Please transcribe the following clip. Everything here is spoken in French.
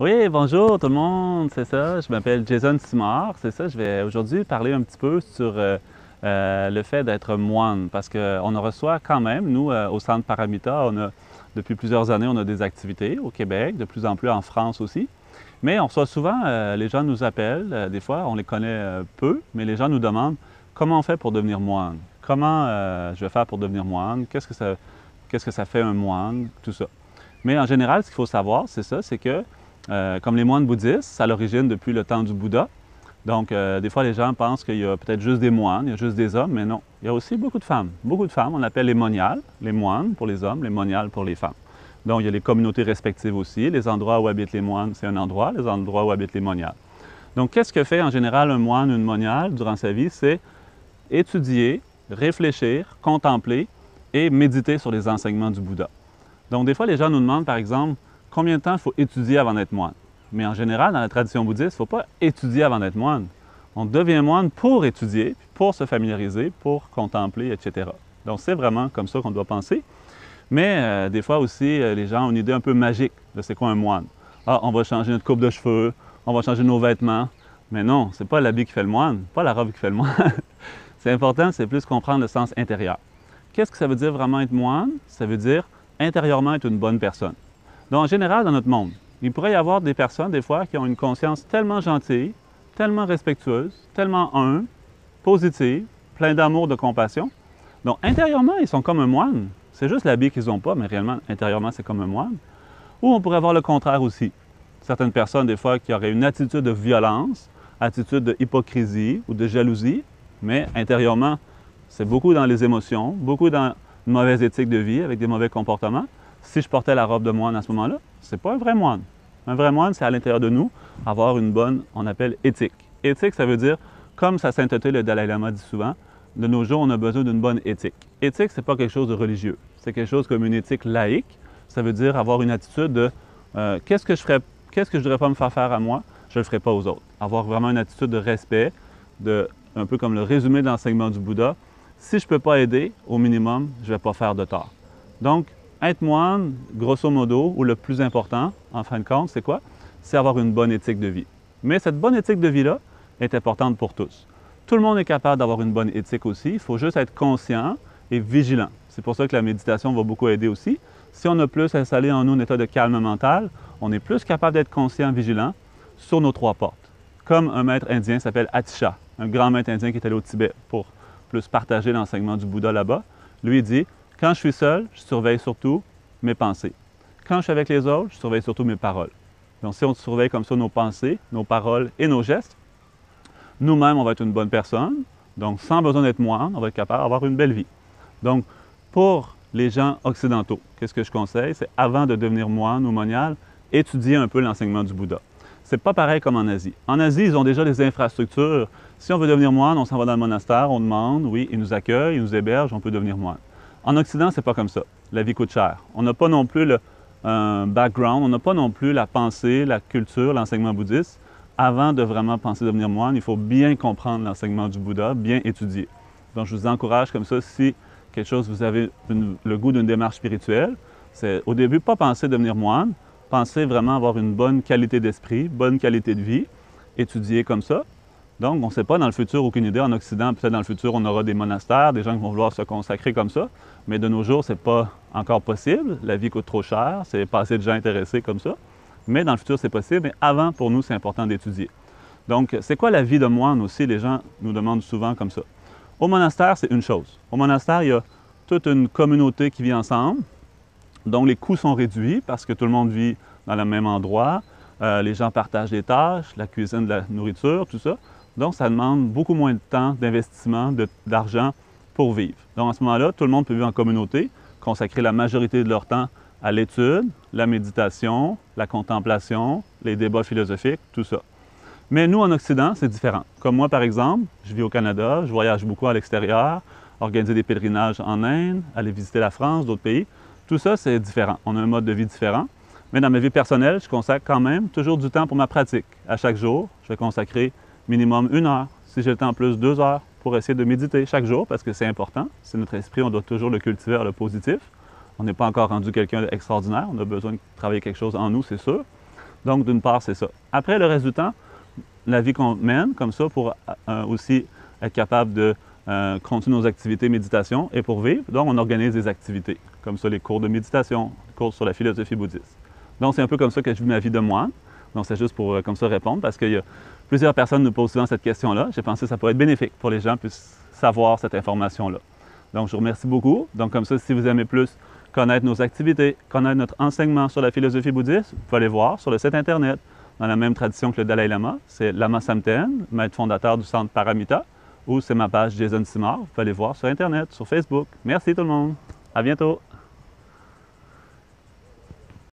Oui, bonjour tout le monde, c'est ça. Je m'appelle Jason Simard, c'est ça. Je vais aujourd'hui parler un petit peu sur le fait d'être moine, parce qu'on en reçoit quand même, nous, au Centre Paramita, depuis plusieurs années, on a des activités au Québec, de plus en plus en France aussi. Mais on reçoit souvent, les gens nous appellent, des fois, on les connaît peu, mais les gens nous demandent comment on fait pour devenir moine. Comment je vais faire pour devenir moine? Qu'est-ce que ça fait un moine? Tout ça. Mais en général, ce qu'il faut savoir, c'est ça, c'est que comme les moines bouddhistes, ça a l'origine depuis le temps du Bouddha. Donc, des fois, les gens pensent qu'il y a peut-être juste des moines, il y a juste des hommes, mais non. Il y a aussi beaucoup de femmes. Beaucoup de femmes, on appelle les moniales, les moines pour les hommes, les moniales pour les femmes. Donc, il y a les communautés respectives aussi. Les endroits où habitent les moines, c'est un endroit. Les endroits où habitent les moniales. Donc, qu'est-ce que fait en général un moine ou une moniale durant sa vie? C'est étudier, réfléchir, contempler et méditer sur les enseignements du Bouddha. Donc, des fois, les gens nous demandent, par exemple, combien de temps il faut étudier avant d'être moine. Mais en général, dans la tradition bouddhiste, il ne faut pas étudier avant d'être moine. On devient moine pour étudier, pour se familiariser, pour contempler, etc. Donc, c'est vraiment comme ça qu'on doit penser. Mais des fois aussi, les gens ont une idée un peu magique de c'est quoi un moine. Ah, on va changer notre coupe de cheveux, on va changer nos vêtements. Mais non, c'est pas l'habit qui fait le moine, pas la robe qui fait le moine. C'est important, c'est plus comprendre le sens intérieur. Qu'est-ce que ça veut dire vraiment être moine? Ça veut dire intérieurement être une bonne personne. Donc, en général, dans notre monde, il pourrait y avoir des personnes, des fois, qui ont une conscience tellement gentille, tellement respectueuse, tellement humble, positive, plein d'amour, de compassion. Donc, intérieurement, ils sont comme un moine. C'est juste l'habit qu'ils n'ont pas, mais réellement, intérieurement, c'est comme un moine. Ou on pourrait avoir le contraire aussi. Certaines personnes, des fois, qui auraient une attitude de violence, attitude de hypocrisie ou de jalousie, mais intérieurement, c'est beaucoup dans les émotions, beaucoup dans une mauvaise éthique de vie, avec des mauvais comportements. Si je portais la robe de moine à ce moment-là, c'est pas un vrai moine. Un vrai moine, c'est à l'intérieur de nous, avoir une bonne, on appelle éthique. Éthique, ça veut dire, comme sa sainteté, le Dalai Lama dit souvent, de nos jours, on a besoin d'une bonne éthique. Éthique, c'est pas quelque chose de religieux. C'est quelque chose comme une éthique laïque. Ça veut dire avoir une attitude de qu'est-ce que je ferais, qu'est-ce que je ne devrais pas me faire faire à moi, je ne le ferai pas aux autres. Avoir vraiment une attitude de respect, un peu comme le résumé de l'enseignement du Bouddha. Si je ne peux pas aider, au minimum, je ne vais pas faire de tort. Donc, être moine, grosso modo, ou le plus important, en fin de compte, c'est quoi? C'est avoir une bonne éthique de vie. Mais cette bonne éthique de vie-là est importante pour tous. Tout le monde est capable d'avoir une bonne éthique aussi. Il faut juste être conscient et vigilant. C'est pour ça que la méditation va beaucoup aider aussi. Si on a plus installé en nous un état de calme mental, on est plus capable d'être conscient et vigilant sur nos trois portes. Comme un maître indien s'appelle Atisha, un grand maître indien qui est allé au Tibet pour plus partager l'enseignement du Bouddha là-bas. Lui, il dit, quand je suis seul, je surveille surtout mes pensées. Quand je suis avec les autres, je surveille surtout mes paroles. Donc, si on surveille comme ça nos pensées, nos paroles et nos gestes, nous-mêmes, on va être une bonne personne. Donc, sans besoin d'être moine, on va être capable d'avoir une belle vie. Donc, pour les gens occidentaux, qu'est-ce que je conseille? C'est avant de devenir moine ou monial, étudier un peu l'enseignement du Bouddha. C'est pas pareil comme en Asie. En Asie, ils ont déjà des infrastructures. Si on veut devenir moine, on s'en va dans le monastère, on demande, oui, ils nous accueillent, ils nous hébergent, on peut devenir moine. En Occident, c'est pas comme ça. La vie coûte cher. On n'a pas non plus un background, on n'a pas non plus la pensée, la culture, l'enseignement bouddhiste. Avant de vraiment penser devenir moine, il faut bien comprendre l'enseignement du Bouddha, bien étudier. Donc, je vous encourage comme ça, si quelque chose, vous avez le goût d'une démarche spirituelle, c'est au début, pas penser devenir moine, penser vraiment avoir une bonne qualité d'esprit, bonne qualité de vie, étudier comme ça. Donc, on ne sait pas dans le futur, aucune idée. En Occident, peut-être dans le futur, on aura des monastères, des gens qui vont vouloir se consacrer comme ça. Mais de nos jours, ce n'est pas encore possible. La vie coûte trop cher, c'est pas assez de gens intéressés comme ça. Mais dans le futur, c'est possible. Mais avant, pour nous, c'est important d'étudier. Donc, c'est quoi la vie de moine aussi? Les gens nous demandent souvent comme ça. Au monastère, c'est une chose. Au monastère, il y a toute une communauté qui vit ensemble. Donc, les coûts sont réduits parce que tout le monde vit dans le même endroit. Les gens partagent les tâches, la cuisine, la nourriture, tout ça. Donc, ça demande beaucoup moins de temps, d'investissement, d'argent pour vivre. Donc, à ce moment-là, tout le monde peut vivre en communauté, consacrer la majorité de leur temps à l'étude, la méditation, la contemplation, les débats philosophiques, tout ça. Mais nous, en Occident, c'est différent. Comme moi, par exemple, je vis au Canada, je voyage beaucoup à l'extérieur, organiser des pèlerinages en Inde, aller visiter la France, d'autres pays. Tout ça, c'est différent. On a un mode de vie différent. Mais dans ma vie personnelle, je consacre quand même toujours du temps pour ma pratique. À chaque jour, je vais consacrer minimum 1 heure. Si j'ai le temps plus, 2 heures pour essayer de méditer chaque jour parce que c'est important. C'est notre esprit, on doit toujours le cultiver vers le positif. On n'est pas encore rendu quelqu'un d'extraordinaire. On a besoin de travailler quelque chose en nous, c'est sûr. Donc, d'une part, c'est ça. Après, le reste du temps, la vie qu'on mène, comme ça, pour aussi être capable de continuer nos activités méditation et pour vivre, donc on organise des activités, comme ça les cours de méditation, cours sur la philosophie bouddhiste. Donc c'est un peu comme ça que je vis ma vie de moine. Donc c'est juste pour comme ça répondre, parce que plusieurs personnes nous posent souvent cette question-là. J'ai pensé que ça pourrait être bénéfique pour les gens puissent savoir cette information-là. Donc je vous remercie beaucoup. Donc comme ça, si vous aimez plus connaître nos activités, connaître notre enseignement sur la philosophie bouddhiste, vous pouvez aller voir sur le site Internet, dans la même tradition que le Dalai Lama. C'est Lama Samten, maître fondateur du centre Paramita, ou c'est ma page Jason Simard. Vous pouvez aller voir sur Internet, sur Facebook. Merci tout le monde. À bientôt.